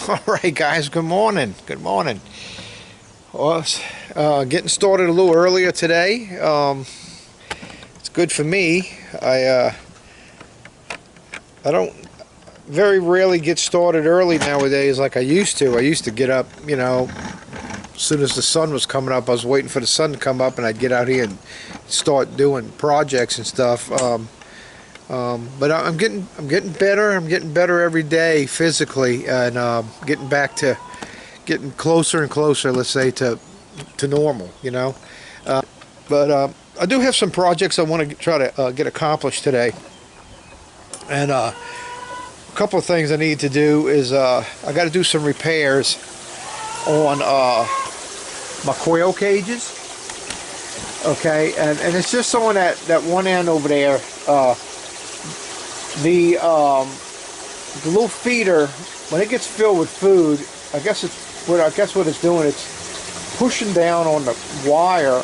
All right, guys, good morning. Good morning. Well, getting started a little earlier today. It's good for me. I don't very rarely get started early nowadays like I used to. I used to get up, as soon as the sun was coming up. I was waiting for the sun to come up and I'd get out here and start doing projects and stuff. But I'm getting better. I'm getting better every day physically, and getting closer and closer, let's say, to normal. But I do have some projects I want to try to get accomplished today, and a couple of things I need to do is I got to do some repairs on my quail cages. Okay, and it's just on that one end over there. The little feeder, when it gets filled with food, I guess what it's doing, it's pushing down on the wire,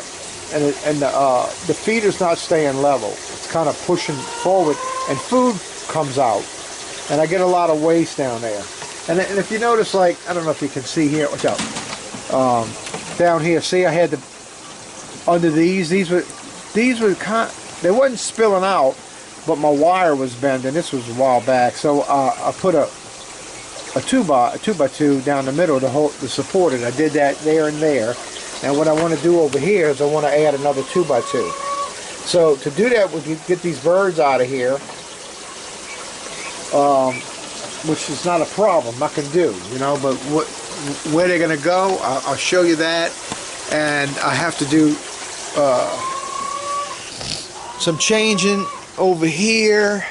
and the feeder's not staying level. It's kind of pushing forward, and food comes out, and I get a lot of waste down there. And if you notice, like, I don't know if you can see here, watch out, down here. See, I had under these were they wasn't spilling out, but my wire was bent, and this was a while back. So I put a 2x2 down the middle to support it. I did that there and there. And what I want to do over here is I want to add another 2x2. So to do that, we can get these birds out of here, which is not a problem. I can do, but where they're going to go, I'll show you that. And I have to do some changing over here,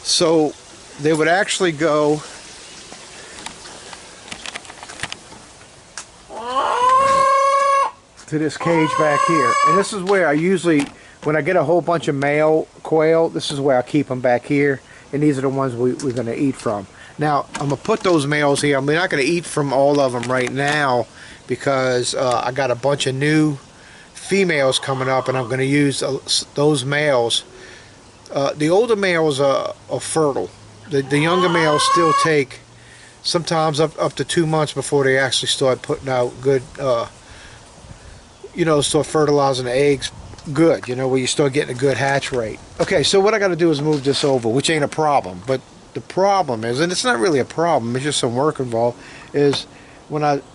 so they would actually go to this cage back here, and this is where I usually, when I get a whole bunch of male quail, this is where I keep them back here, and these are the ones we're going to eat from. Now I'm going to put those males here. I'm not going to eat from all of them right now because I got a bunch of new females coming up, and I'm going to use those males. The older males are fertile. The younger males still take sometimes up to 2 months before they actually start putting out good, start fertilizing the eggs good, where you start getting a good hatch rate. Okay, so what I got to do is move this over, which ain't a problem. But the problem is, and it's not really a problem, it's just some work involved, is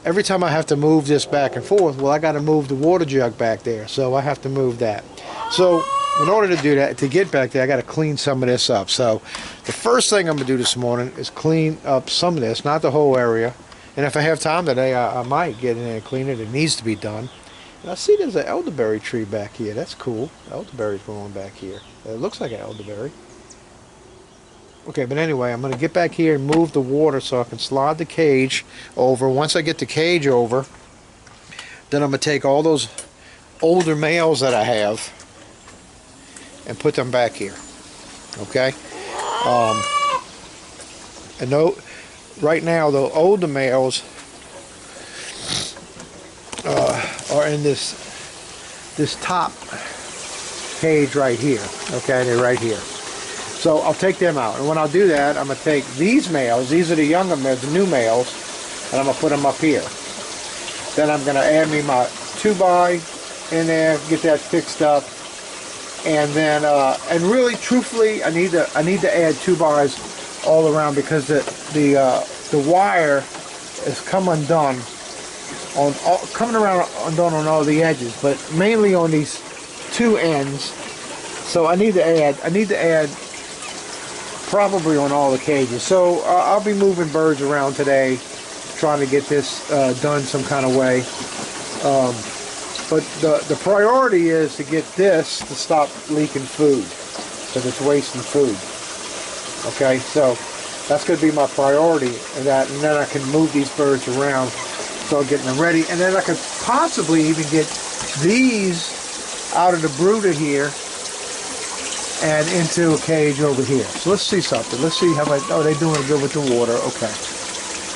every time I have to move this back and forth, well, I got to move the water jug back there, so I have to move that. So in order to do that, to get back there, I got to clean some of this up. So the first thing I'm going to do this morning is clean up some of this, not the whole area. And if I have time today, I might get in there and clean it. It needs to be done. And I see there's an elderberry tree back here. That's cool. Elderberry's growing back here. It looks like an elderberry. Okay, but anyway, I'm going to get back here and move the water so I can slide the cage over. Once I get the cage over, then I'm going to take all those older males that I have and put them back here. Okay? And right now, the older males are in this top cage right here. Okay, they're right here. So I'll take them out, and when I'll do that, I'm going to take these males, these are the younger males, the new males, and I'm going to put them up here. Then I'm going to add me my 2x in there, get that fixed up, and then, and really, truthfully, I need to add 2x's all around because the wire is coming undone on all the edges, but mainly on these two ends. So I need to add probably on all the cages. So I'll be moving birds around today, trying to get this done some kind of way. But the priority is to get this to stop leaking food, because it's wasting food. Okay, so that's going to be my priority, and then I can move these birds around, start getting them ready, and then I could possibly even get these out of the brooder here and into a cage over here. So let's see something. Let's see how much. Oh, they're doing good with the water. Okay.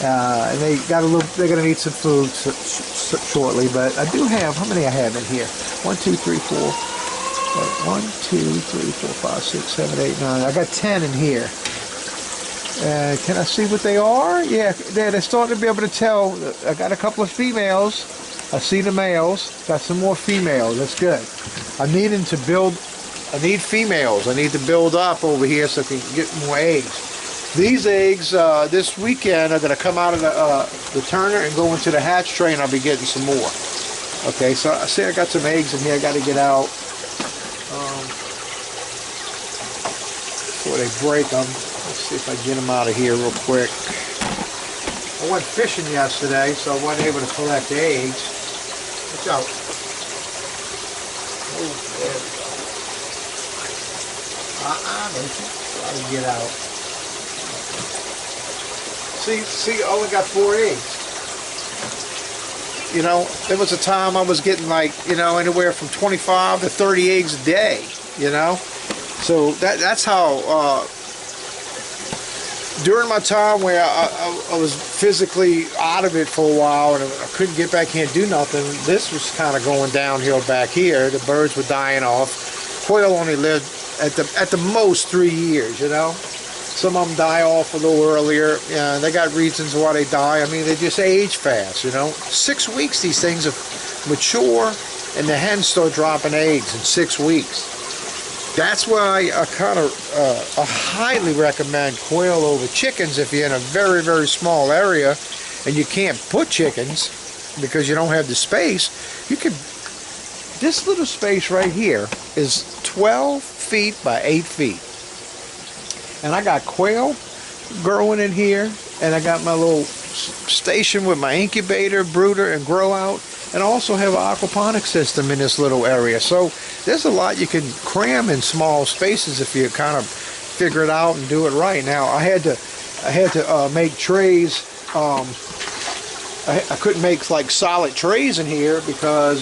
And they're going to need some food shortly, but I do have, how many I have in here? 1, 2, 3, 4. 1, 2, 3, 4, 5, 6, 7, 8, 9. I got 10 in here. Can I see what they are? Yeah, they're starting to be able to tell. I got a couple of females. I see the males. Got some more females. That's good. I'm needing to build. I need females. I need to build up over here so I can get more eggs. These eggs this weekend are going to come out of the turner and go into the hatch tray, and I'll be getting some more. Okay, so I see I got some eggs in here. I got to get out before they break them. Let's see if I can get them out of here real quick. I went fishing yesterday, so I wasn't able to collect eggs. Watch out. Oh, there we go. Don't you try to get out. See, I only got 4 eggs. You know, there was a time I was getting like, you know, anywhere from 25 to 30 eggs a day, you know. So that's how, during my time where I was physically out of it for a while and I couldn't get back here and do nothing, this was kind of going downhill back here. The birds were dying off. Quail only lived at the most 3 years, you know. Some of them die off a little earlier. Yeah, they got reasons why they die. I mean, they just age fast, you know. 6 weeks these things mature, and the hens start dropping eggs in 6 weeks. That's why I I highly recommend quail over chickens if you're in a very, very small area and you can't put chickens because you don't have the space. You can. This little space right here is 12 feet by 8 feet. And I got quail growing in here, and I got my little station with my incubator, brooder, and grow out, and I also have an aquaponics system in this little area. So there's a lot you can cram in small spaces if you kind of figure it out and do it right. Now I had to make trays. I couldn't make like solid trays in here because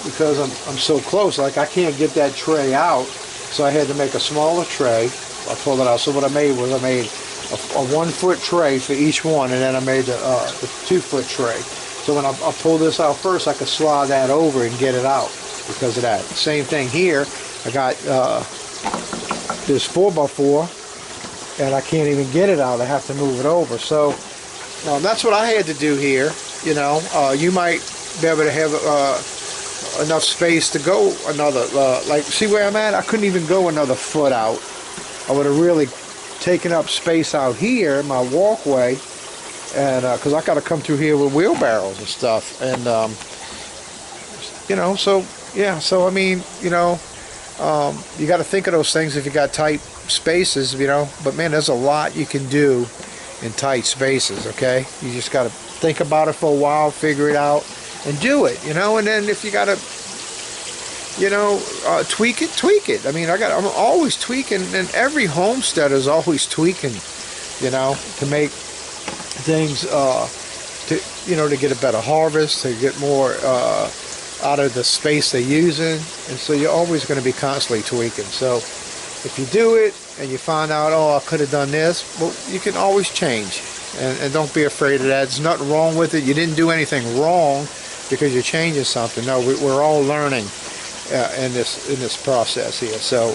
I'm so close. Like I can't get that tray out, so I had to make a smaller tray. I pulled it out. So what I made was a 1 foot tray for each one, and then I made the 2 foot tray. So when I pull this out first, I could slide that over and get it out because of that. Same thing here. I got this 4x4, and I can't even get it out. I have to move it over. So that's what I had to do here. You know, you might be able to have enough space to go another. Like, see where I'm at? I couldn't even go another foot out. I would have really taken up space out here, my walkway, and because I got to come through here with wheelbarrows and stuff, and you know, so yeah, so I mean, you know, you got to think of those things if you got tight spaces, you know. But man, there's a lot you can do in tight spaces. Okay, you just got to think about it for a while, figure it out, and do it. You know, and then if you got to, you know, tweak it. I mean, I'm always tweaking, and every homesteader is always tweaking, you know, to make things, to get a better harvest, to get more out of the space they're using, and so you're always going to be constantly tweaking. So if you do it and you find out, oh, I could have done this, well, you can always change, and don't be afraid of that. There's nothing wrong with it. You didn't do anything wrong because you're changing something. No, we're all learning in this process here. So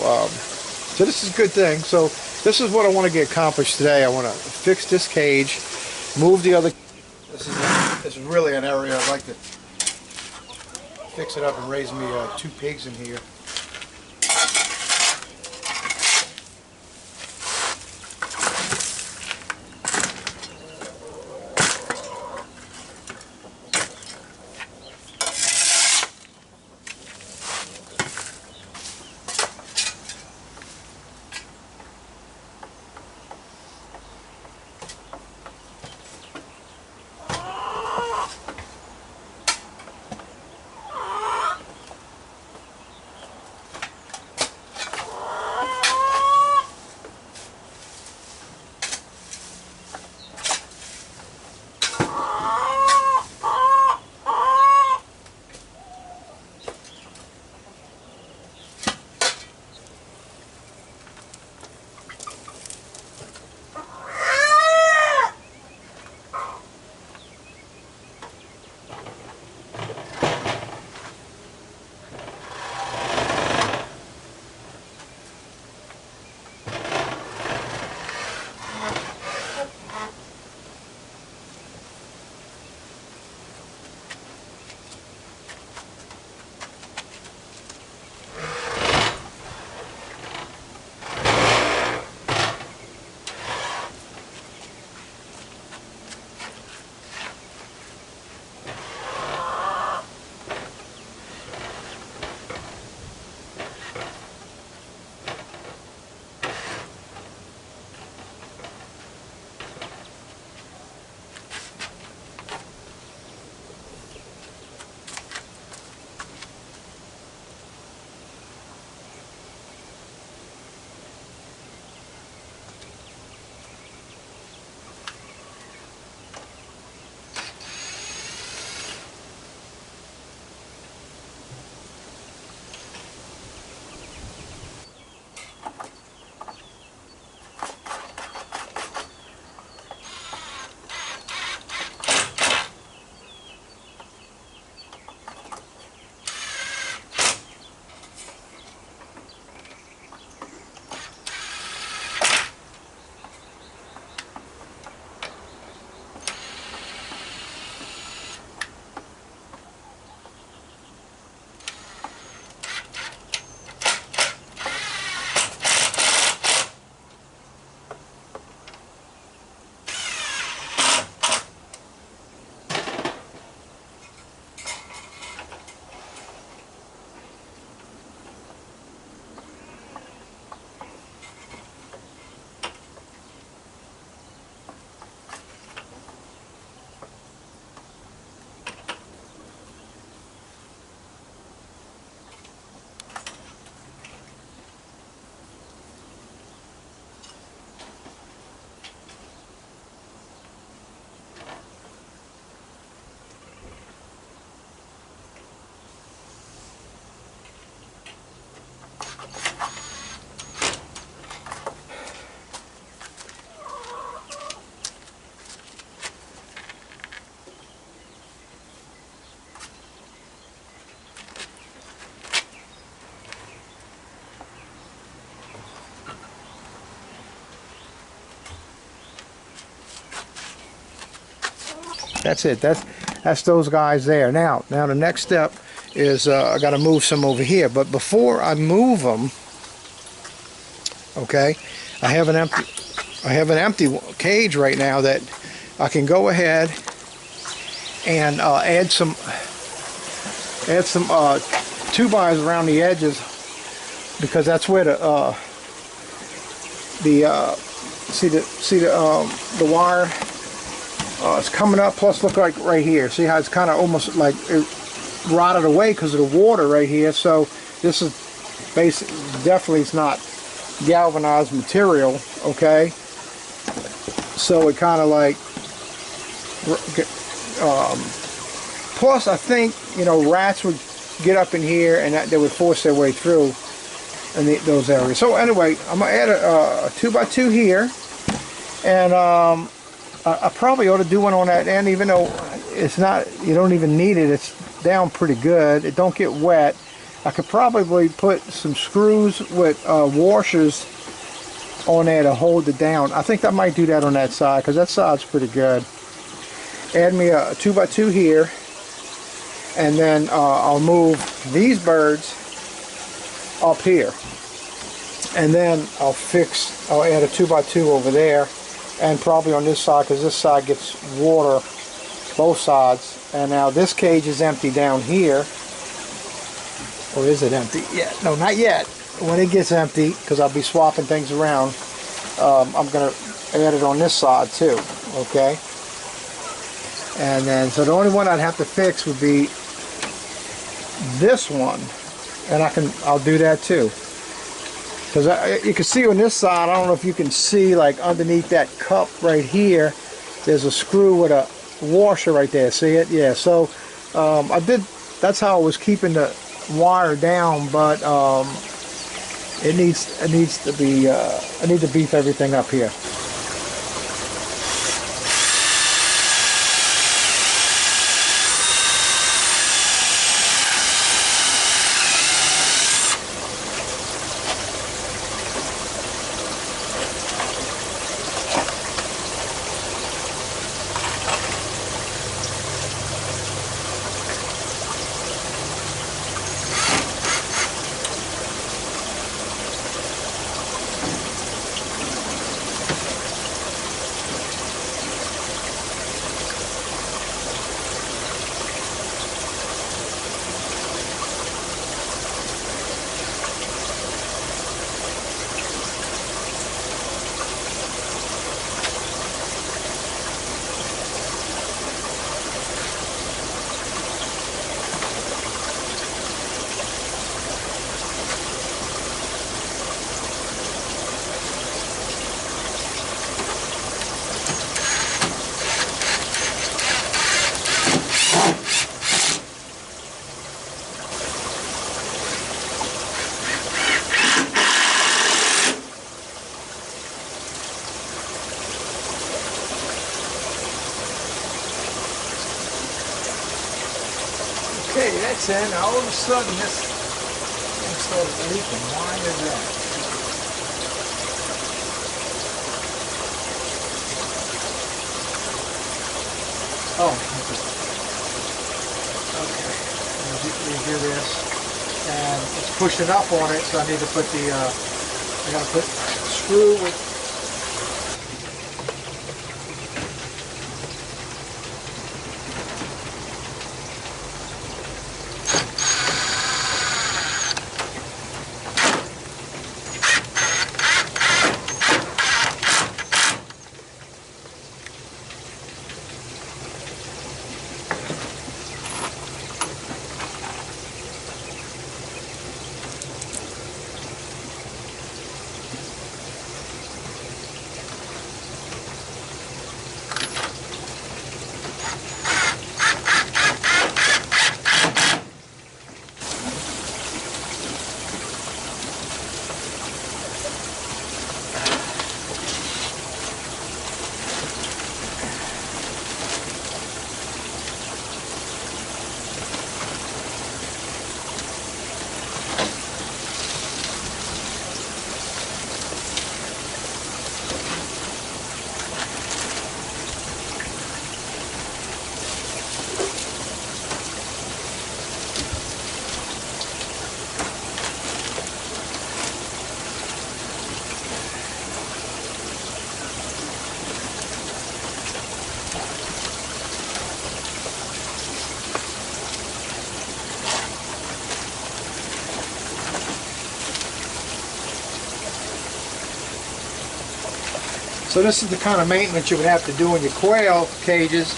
this is a good thing. So this is what I want to get accomplished today. I want to fix this cage, move the other. This is really an area I'd like to fix it up and raise me 2 pigs in here. That's it. That's those guys there. Now the next step is I got to move some over here. But before I move them, okay, I have an empty cage right now that I can go ahead and add some 2-bys around the edges, because that's where the wire it's coming up. Plus, look, like right here, see how it's kind of almost like it rotted away because of the water right here. So this is definitely, it's not galvanized material, okay? So it kind of like plus I think, you know, rats would get up in here and they would force their way through in those areas. So anyway, I'm gonna add a 2x2 here, and I probably ought to do one on that end, even though it's not, you don't even need it. It's down pretty good. It don't get wet. I could probably put some screws with washers on there to hold it down. I think I might do that on that side, because that side's pretty good. Add me a 2x2 here, and then I'll move these birds up here, and then I'll add a 2x2 over there, and probably on this side, because this side gets water, both sides. And now this cage is empty down here. Or is it empty? Yeah, no, not yet. When it gets empty, because I'll be swapping things around, I'm going to add it on this side too, okay? And then, so the only one I'd have to fix would be this one, and I'll do that too. Because you can see on this side, I don't know if you can see, like underneath that cup right here, there's a screw with a washer right there. See it? Yeah. So that's how I was keeping the wire down, but it needs to be. I need to beef everything up here. Okay, that's in. All of a sudden this thing started leaking. Why is that? Oh, okay. You do this, and it's pushing up on it, so I need to put the, I gotta put screw with. So this is the kind of maintenance you would have to do in your quail cages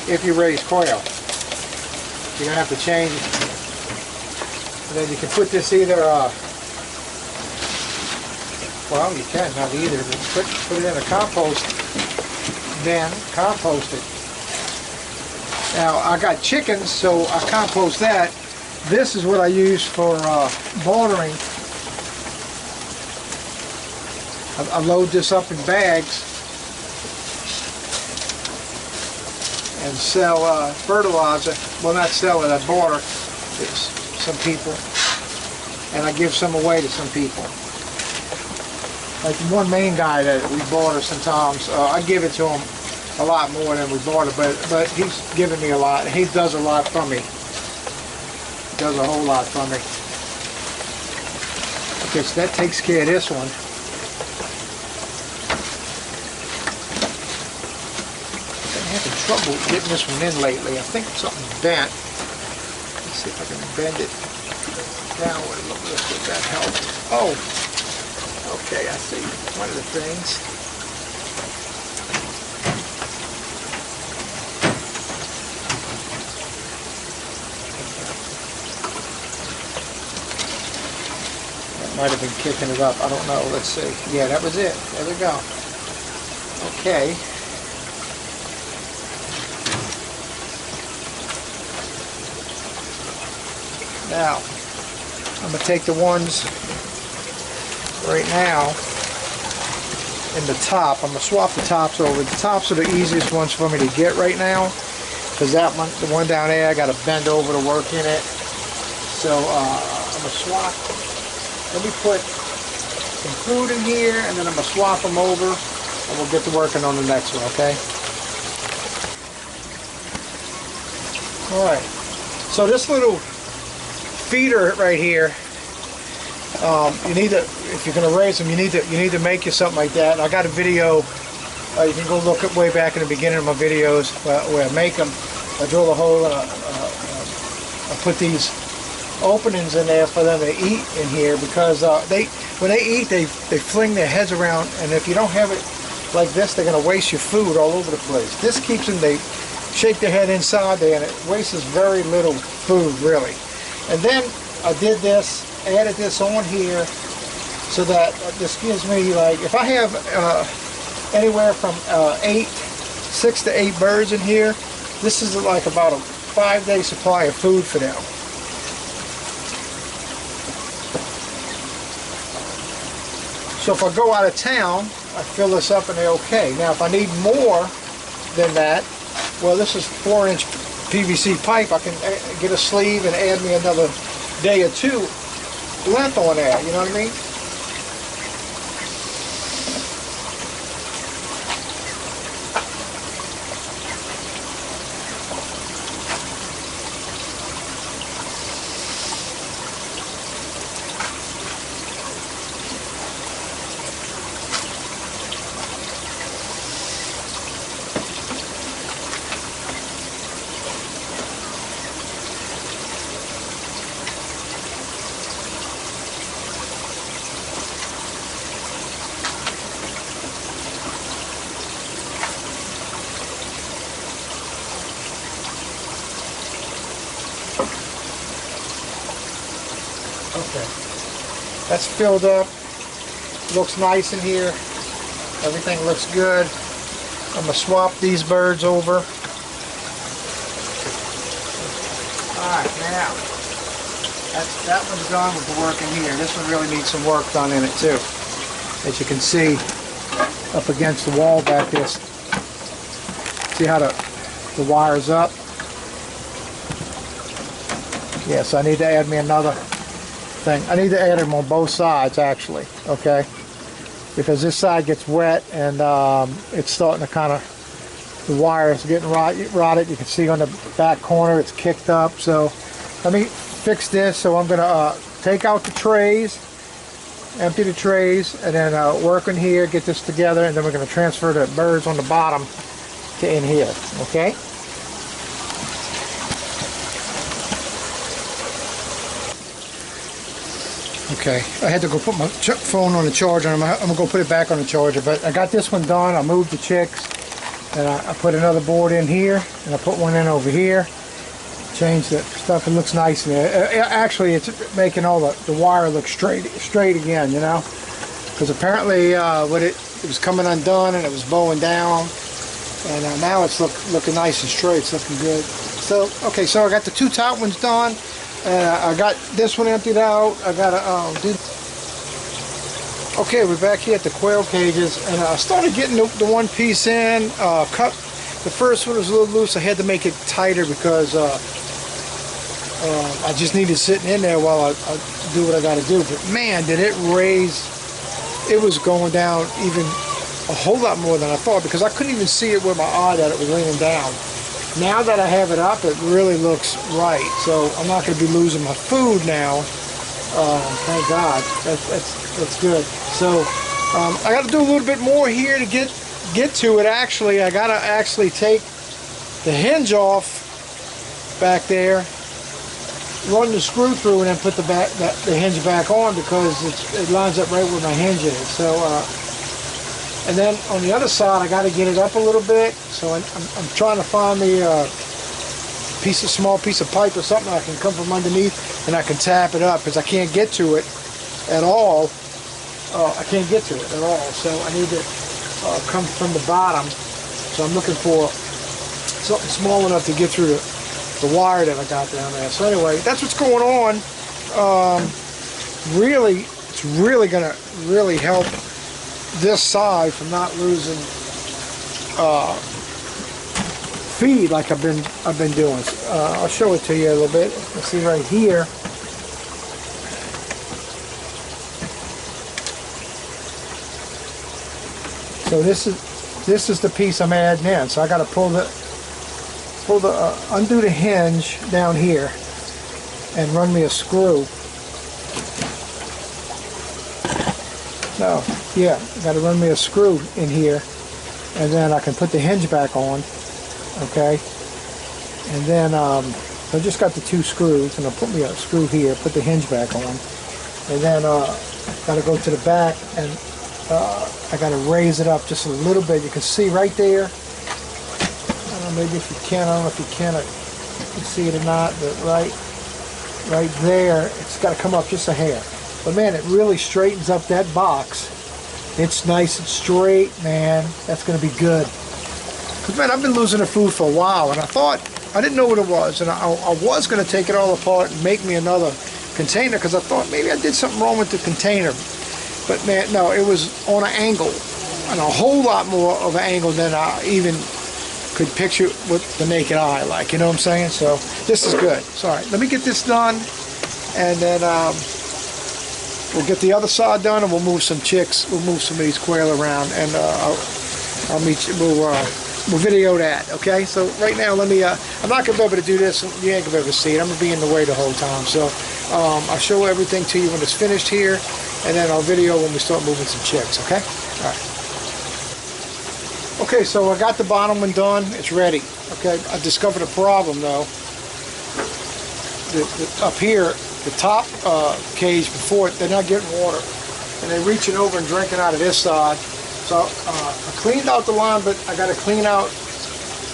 if you raise quail. You're going to have to change it. And then you can put this either, well, you can, not either, but put it in a compost bin, compost it. Now, I got chickens, so I compost that. This is what I use for bordering. I load this up in bags and sell fertilizer. Well, not sell it, I barter some people, and I give some away to some people. Like one main guy that we barter sometimes, I give it to him a lot more than we barter, but he's giving me a lot. He does a lot for me. He does a whole lot for me. Okay, so that takes care of this one. I'm having trouble getting this one in lately. I think something's bent. Let's see if I can bend it down a little bit. Would that help? Oh, okay, I see one of the things. That might have been kicking it up. I don't know. Let's see. Yeah, that was it. There we go. Okay. Now, I'm going to take the ones right now in the top. I'm going to swap the tops over. The tops are the easiest ones for me to get right now, because that one, the one down there, I got to bend over to work in it. So I'm going to swap. Let me put some food in here, and then I'm going to swap them over, and we'll get to working on the next one, okay? Alright, so this little feeder right here, you need to, if you're going to raise them, you need to make you something like that. And I got a video, you can go look at way back in the beginning of my videos where I make them. I drill a hole and I put these openings in there for them to eat in here, because when they eat, they fling their heads around, and if you don't have it like this, they're going to waste your food all over the place. This keeps them, they shake their head inside there, and it wastes very little food, really. And then I did this, added this on here, so that this gives me, like, if I have anywhere from 6 to 8 birds in here, this is like about a 5-day supply of food for them. So if I go out of town, I fill this up and they're okay. Now if I need more than that, well, this is 4-inch PVC pipe. I can get a sleeve and add me another day or two length on there, you know what I mean? Okay, that's filled up, looks nice in here, everything looks good. I'm going to swap these birds over. Alright, now, that one's done with the work in here. This one really needs some work done in it too. As you can see, up against the wall back there, see how the wire's up? Yes, I need to add me another thing. I need to add them on both sides, actually, okay? Because this side gets wet and it's starting to kind of, the wire is getting rotted. You can see on the back corner it's kicked up. So let me fix this. So I'm going to take out the trays, empty the trays, and then work in here, get this together, and then we're going to transfer the birds on the bottom to in here, okay? Okay, I had to go put my phone on the charger, and I'm gonna go put it back on the charger, but I got this one done. I moved the chicks, and I put another board in here, and I put one in over here. Changed the stuff. It looks nice in there. Actually, it's making all the wire look straight again, you know, because apparently it was coming undone and it was bowing down, and now it's looking nice and straight. It's looking good. So okay, so I got the two top ones done. I got this one emptied out. I got to do. Okay, we're back here at the quail cages, and I started getting the one piece in. Cut the first one was a little loose. I had to make it tighter because I just needed sitting in there while I do what I got to do. But man, did it raise! It was going down even a whole lot more than I thought, because I couldn't even see it with my eye that it was leaning down. Now that I have it up, it really looks right. So I'm not going to be losing my food now. Thank God. That's good. So I got to do a little bit more here to get to it. Actually, I got to actually take the hinge off back there, run the screw through, and then put the hinge back on, because it lines up right where my hinge is. So and then on the other side, I got to get it up a little bit. So I'm trying to find me a small piece of pipe or something I can come from underneath, and I can tap it up, because I can't get to it at all. I can't get to it at all. So I need to come from the bottom. So I'm looking for something small enough to get through the wire that I got down there. So anyway, that's what's going on. Really, it's really gonna help this side from not losing feed like I've been doing. I'll show it to you a little bit. Let's see right here. So this is the piece I'm adding in. So I got to undo the hinge down here and run me a screw. No, yeah, I got to run me a screw in here, and then I can put the hinge back on. Okay, and then I just got the two screws, and I'll put me a screw here, put the hinge back on, and then got to go to the back, and I got to raise it up just a little bit. You can see right there. I don't know, maybe if you can. I don't know if you can see it or not, but right there, it's got to come up just a hair. But man, it really straightens up that box. It's nice and straight, man. That's going to be good. Because man, I've been losing the food for a while, and I didn't know what it was, and I was going to take it all apart and make me another container, because I thought maybe I did something wrong with the container. But man, no, it was on an angle, and a whole lot more of an angle than I even could picture with the naked eye, like, you know what I'm saying? So this is good. So all right, let me get this done, and then we'll get the other side done, and we'll move some chicks. We'll move some of these quail around, and I'll meet you. We'll video that. Okay. So right now, let me. I'm not gonna be able to do this. You ain't gonna be able to see it. I'm gonna be in the way the whole time. So I'll show everything to you when it's finished here, and then I'll video when we start moving some chicks. Okay. All right. Okay. So I got the bottom one done. It's ready. Okay. I discovered a problem though. Up here. The top cage before it, they're not getting water, and they're reaching over and drinking out of this side. So I cleaned out the line, but I got to clean out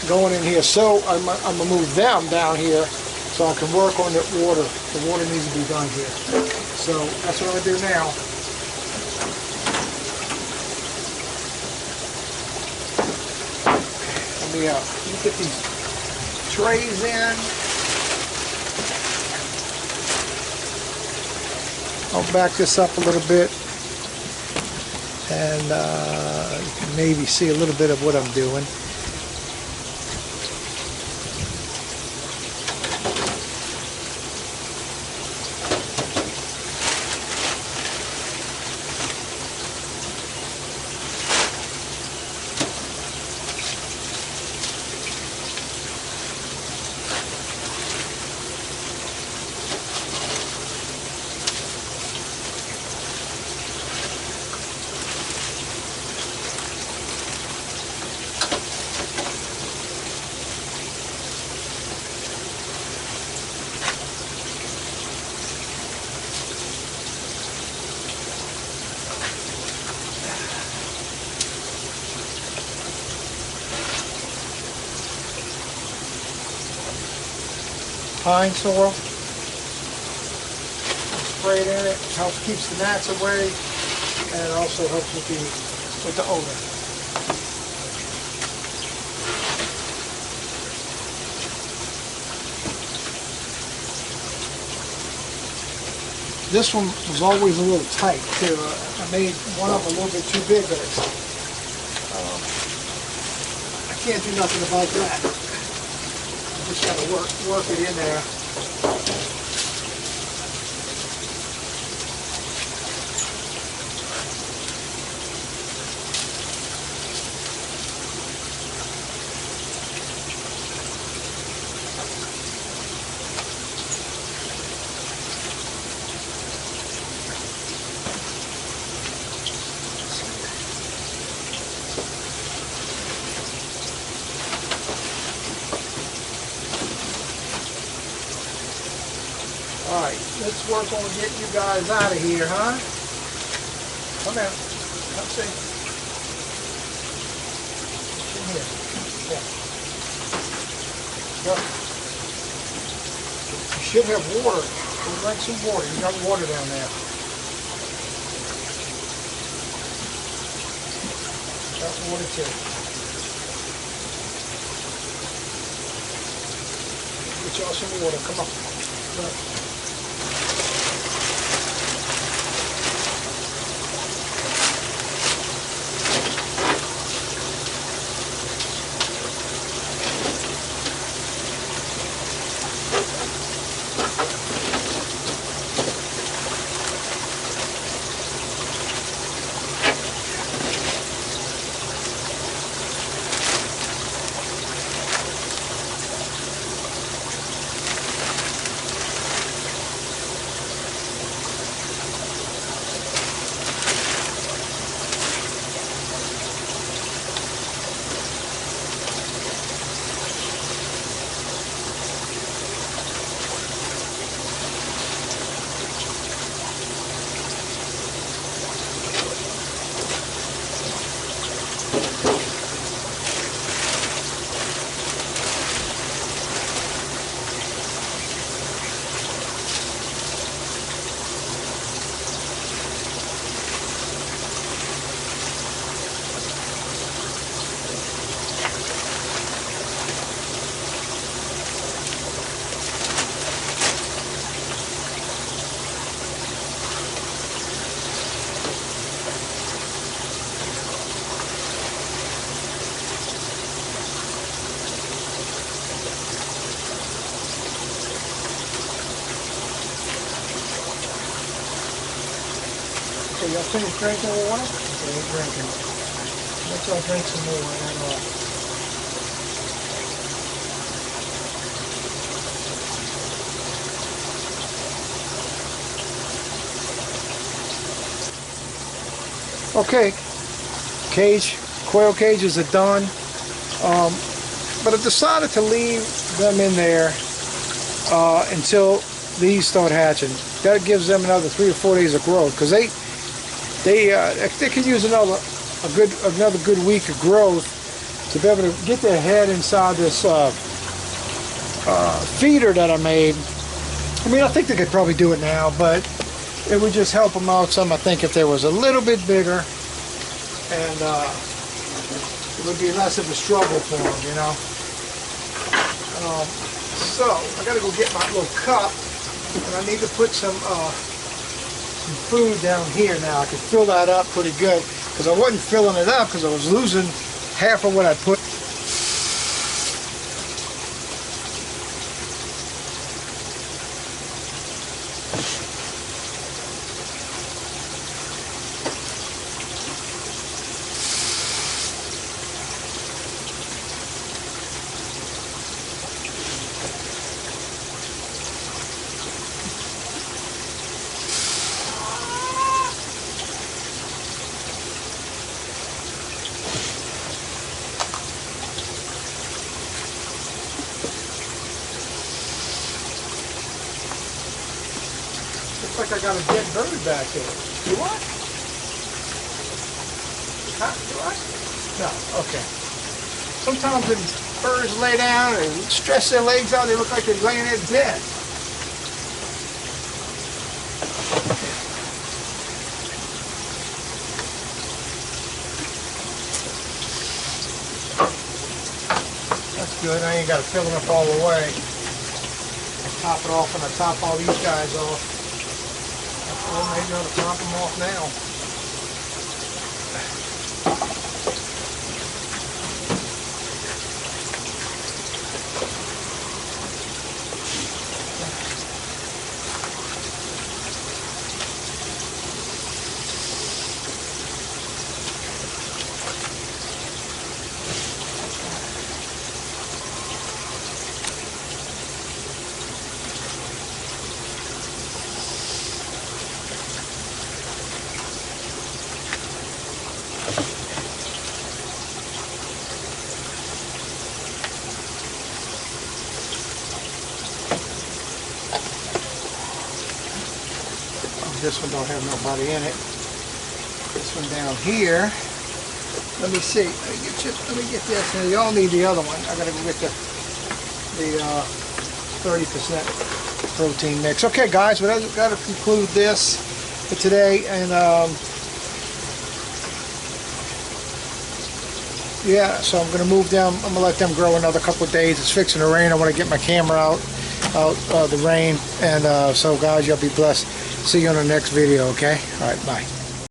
going in here. So I'm gonna move them down here so I can work on the water. The water needs to be done here. So that's what I'm gonna do now. Let me get these trays in. I'll back this up a little bit, and you can maybe see a little bit of what I'm doing. pine soil. Spray it in it, helps keeps the gnats away, and it also helps with the odor. This one was always a little tight too. I made one of them a little bit too big, but I can't do nothing about that. I just got to work it in there. Alright, let's work on getting you guys out of here, huh? Come in. Come see. In here. Yeah. Yep. You should have water. Go drink some water. You got water down there. Got water too. Get y'all some water. Come on. Look. So y'all finished drinking water? Okay, you're drinking. Let y'all drink some more and then okay, quail cages are done. But I decided to leave them in there until these start hatching. That gives them another 3 or 4 days of growth, because they can use another good week of growth to be able to get their head inside this feeder that I made. I mean, I think they could probably do it now, but it would just help them out some, I think, if they was a little bit bigger, and it would be less of a struggle for them, you know. So I got to go get my little cup, and I need to put some food down here now. I can fill that up pretty good, because I wasn't filling it up because I was losing half of what I put. Looks like I got a dead bird back there. Do I? Huh? Do I? No. Okay. Sometimes birds lay down and stretch their legs out. They look like they're laying in bed. That's good. I ain't got to fill them up all the way. Top it off, and I top all these guys off. Or maybe I'll top them off now. This one don't have nobody in it. This one down here. Let me see. Let me get this. Now, y'all need the other one. I gotta go get the 30% protein mix. Okay, guys, well, I've got to conclude this for today. And yeah, so I'm gonna move them. I'm gonna let them grow another couple of days. It's fixing to rain. I want to get my camera out the rain. And so, guys, y'all be blessed. See you on the next video, okay? All right, bye.